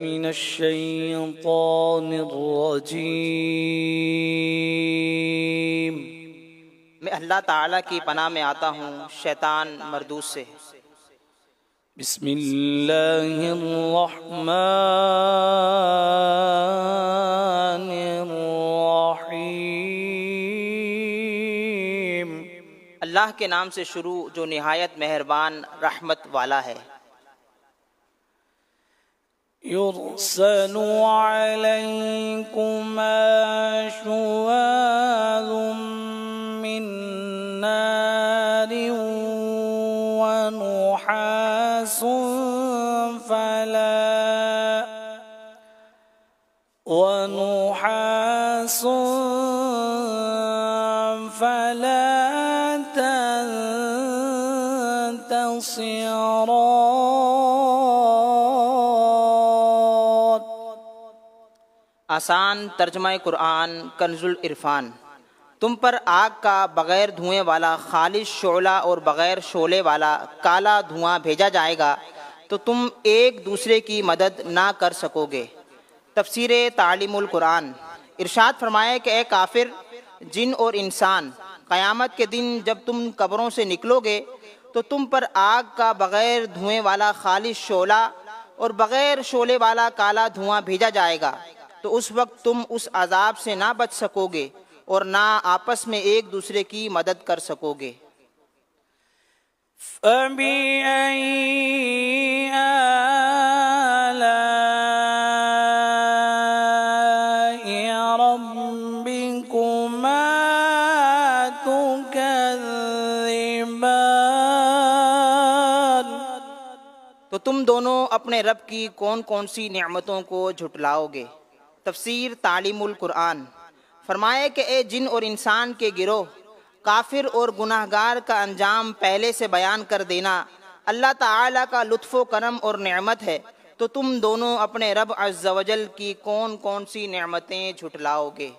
من الشیطان الرجیم۔ میں اللہ تعالیٰ کی پناہ میں آتا ہوں شیطان مردود سے۔ بسم اللہ الرحمن الرحیم۔ اللہ کے نام سے شروع جو نہایت مہربان رحمت والا ہے۔ يرسل عليكما شواظ من نار ونحاس فلا تنتصران۔ آسان ترجمہ قرآن کنز العرفان۔ تم پر آگ کا بغیر دھوئیں والا خالص شعلہ اور بغیر شعلے والا کالا دھواں بھیجا جائے گا تو تم ایک دوسرے کی مدد نہ کر سکو گے۔ تفسیر تعلیم القرآن۔ ارشاد فرمائے کہ اے کافر جن اور انسان، قیامت کے دن جب تم قبروں سے نکلو گے تو تم پر آگ کا بغیر دھوئیں والا خالص شعلہ اور بغیر شعلے والا کالا دھواں بھیجا جائے گا تو اس وقت تم اس عذاب سے نہ بچ سکو گے اور نہ آپس میں ایک دوسرے کی مدد کر سکو گے۔ فَبِأَيِّ آلَاءِ رَبِّكُمَا تُكَذِّبَانِ۔ تو تم دونوں اپنے رب کی کون کون سی نعمتوں کو جھٹلاؤ گے؟ تفسیر تعلیم القرآن۔ فرمائے کہ اے جن اور انسان کے گروہ، کافر اور گناہگار کا انجام پہلے سے بیان کر دینا اللہ تعالیٰ کا لطف و کرم اور نعمت ہے، تو تم دونوں اپنے رب عز و جل کی کون کون سی نعمتیں جھٹلاؤ گے؟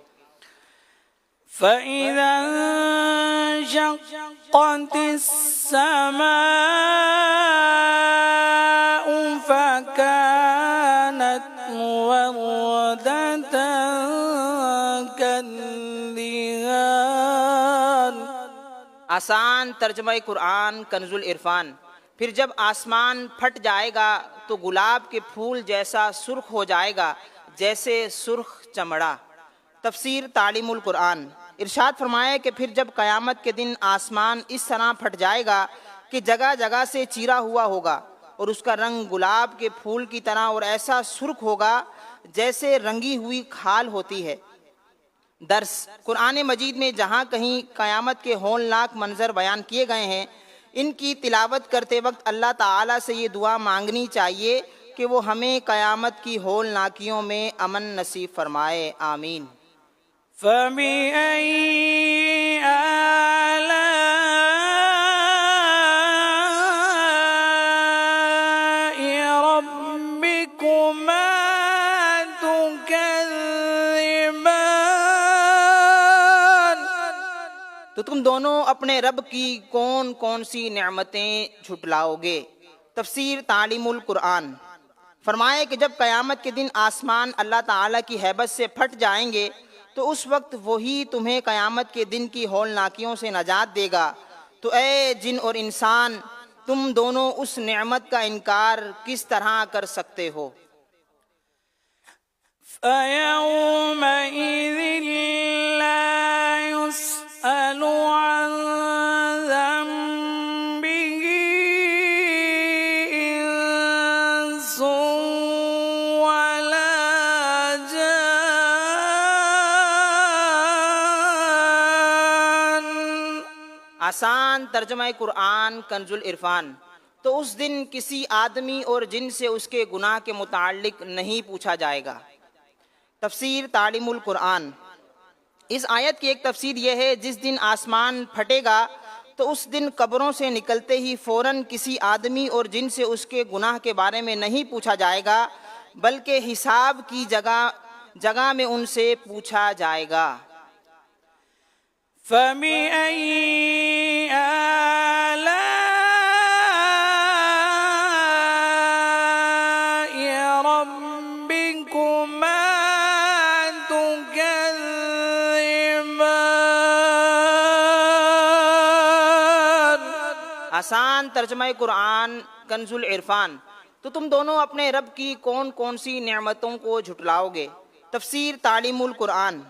فَإِذَا انشَقَّتِ السَّمَاءُ فَكَانَتْ وَرْدَةً كَالدِّهَانِ۔ آسان ترجمہ قرآن کنز العرفان۔ پھر جب آسمان پھٹ جائے گا تو گلاب کے پھول جیسا سرخ ہو جائے گا جیسے سرخ چمڑا۔ تفسیر تعلیم القرآن۔ ارشاد فرمائے کہ پھر جب قیامت کے دن آسمان اس طرح پھٹ جائے گا کہ جگہ جگہ سے چیرا ہوا ہوگا اور اس کا رنگ گلاب کے پھول کی طرح اور ایسا سرخ ہوگا جیسے رنگی ہوئی کھال ہوتی ہے۔ درس: قرآن مجید میں جہاں کہیں قیامت کے ہولناک منظر بیان کیے گئے ہیں، ان کی تلاوت کرتے وقت اللہ تعالیٰ سے یہ دعا مانگنی چاہیے کہ وہ ہمیں قیامت کی ہولناکیوں میں امن نصیب فرمائے۔ آمین۔ فَبِأَيِّ آلَاءِ رَبِّكُمَا تُكَذِّبَانِ۔ تو تم دونوں اپنے رب کی کون کون سی نعمتیں جھٹلاؤ گے؟ تفسیر تعلیم القرآن۔ فرمائے کہ جب قیامت کے دن آسمان اللہ تعالیٰ کی ہیبت سے پھٹ جائیں گے تو اس وقت وہی تمہیں قیامت کے دن کی ہولناکیوں سے نجات دے گا۔ تو اے جن اور انسان، تم دونوں اس نعمت کا انکار کس طرح کر سکتے ہو؟ فَيَوْمَئِذٍ لَا يُسْأَلُ عَنْ ذَنبِهِ إِنسٌ وَلَا جَانٌّ۔ آسان ترجمہ قرآن کنز العرفان۔ تو اس دن کسی آدمی اور جن سے اس کے گناہ کے متعلق نہیں پوچھا جائے گا۔ تفسیر تعلیم القرآن۔ اس آیت کی ایک تفسیر یہ ہے جس دن آسمان پھٹے گا تو اس دن قبروں سے نکلتے ہی فوراً کسی آدمی اور جن سے اس کے گناہ کے بارے میں نہیں پوچھا جائے گا بلکہ حساب کی جگہ میں ان سے پوچھا جائے گا۔ فَبِأَيِّ آلَاءِ رَبِّكُمَا ربكما تكذبان. آسان ترجمہ قرآن کنز العرفان. تو تم دونوں اپنے رب کی کون کون سی نعمتوں کو جھٹلاؤ گے؟ تفسیر تعلیم القرآن.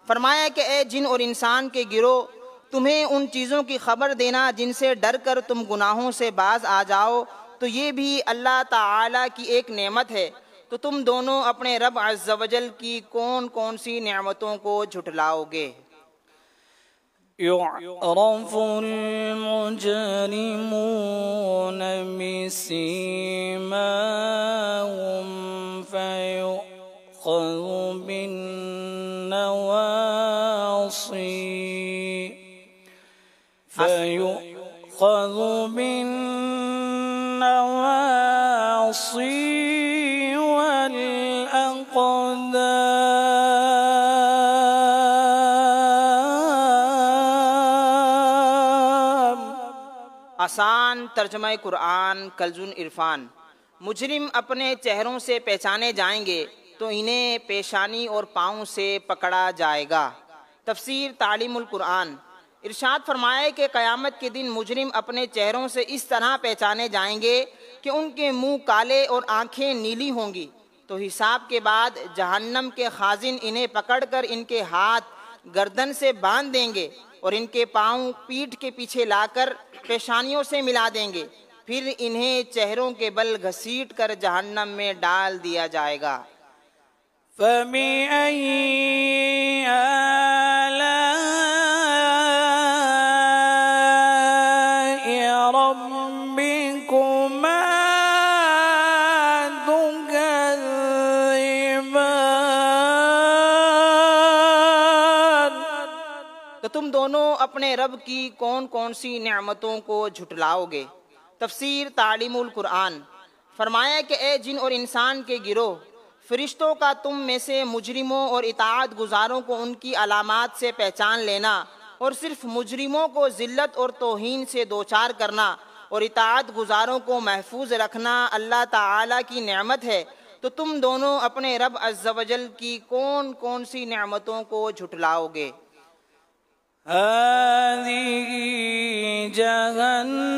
فرمایا کہ اے جن اور انسان کے گروہ، تمہیں ان چیزوں کی خبر دینا جن سے ڈر کر تم گناہوں سے باز آ جاؤ تو یہ بھی اللہ تعالیٰ کی ایک نعمت ہے. تو تم دونوں اپنے رب عز و جل کی کون کون سی نعمتوں کو جھٹلاؤ گے؟ يعرف المجرمون بسيماهم فيؤخذ بالنواصي والأقدام. آسان ترجمہ قرآن کنز العرفان. مجرم اپنے چہروں سے پہچانے جائیں گے تو انہیں پیشانی اور پاؤں سے پکڑا جائے گا. تفسیر تعلیم القرآن. ارشاد فرمائے کہ قیامت کے دن مجرم اپنے چہروں سے اس طرح پہچانے جائیں گے کہ ان کے منہ کالے اور آنکھیں نیلی ہوں گی. تو حساب کے بعد جہنم کے خازن انہیں پکڑ کر ان کے ہاتھ گردن سے باندھ دیں گے اور ان کے پاؤں پیٹھ کے پیچھے لا کر پیشانیوں سے ملا دیں گے. پھر انہیں چہروں کے بل گھسیٹ کر جہنم میں ڈال دیا جائے گا. فبأي آلاء ربكما تكذبان. تو تم دونوں اپنے رب کی کون کون سی نعمتوں کو جھٹلاؤ گے؟ تفسیر تعلیم القرآن. فرمایا کہ اے جن اور انسان کے گروہ، فرشتوں کا تم میں سے مجرموں اور اطاعت گزاروں کو ان کی علامات سے پہچان لینا اور صرف مجرموں کو ذلت اور توہین سے دوچار کرنا اور اطاعت گزاروں کو محفوظ رکھنا اللہ تعالیٰ کی نعمت ہے. تو تم دونوں اپنے رب عز و جل کی کون کون سی نعمتوں کو جھٹلاؤ گے؟ هذه جهنم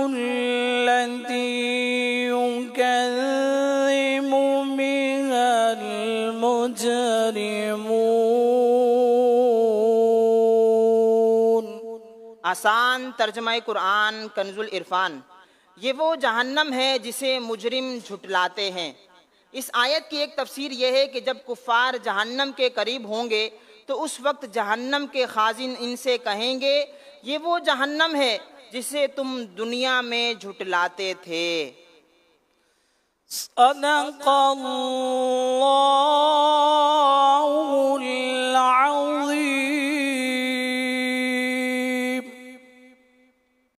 التي يكذب بها المجرمون. آسان ترجمہ قرآن کنز العرفان. یہ وہ جہنم ہے جسے مجرم جھٹلاتے ہیں. اس آیت کی ایک تفسیر یہ ہے کہ جب کفار جہنم کے قریب ہوں گے تو اس وقت جہنم کے خازن ان سے کہیں گے یہ وہ جہنم ہے جسے تم دنیا میں جھٹلاتے تھے. صدق اللہ